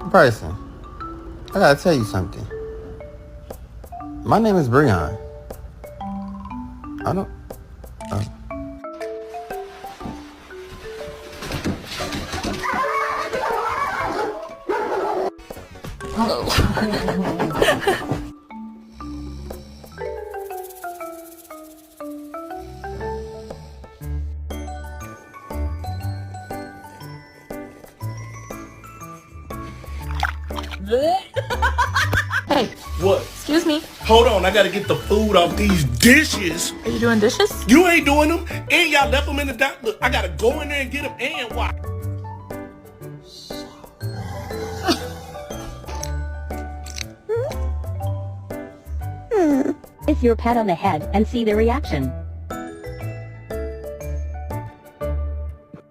Bryson, I gotta tell you something. My name is Breon. I don't... Hey. What? Excuse me. Hold on, I gotta get the food off these dishes. Are you doing dishes? You ain't doing them, and y'all left them in the dock. Look, I gotta go in there and get them and watch. Kiss your pet on the head and see the reaction.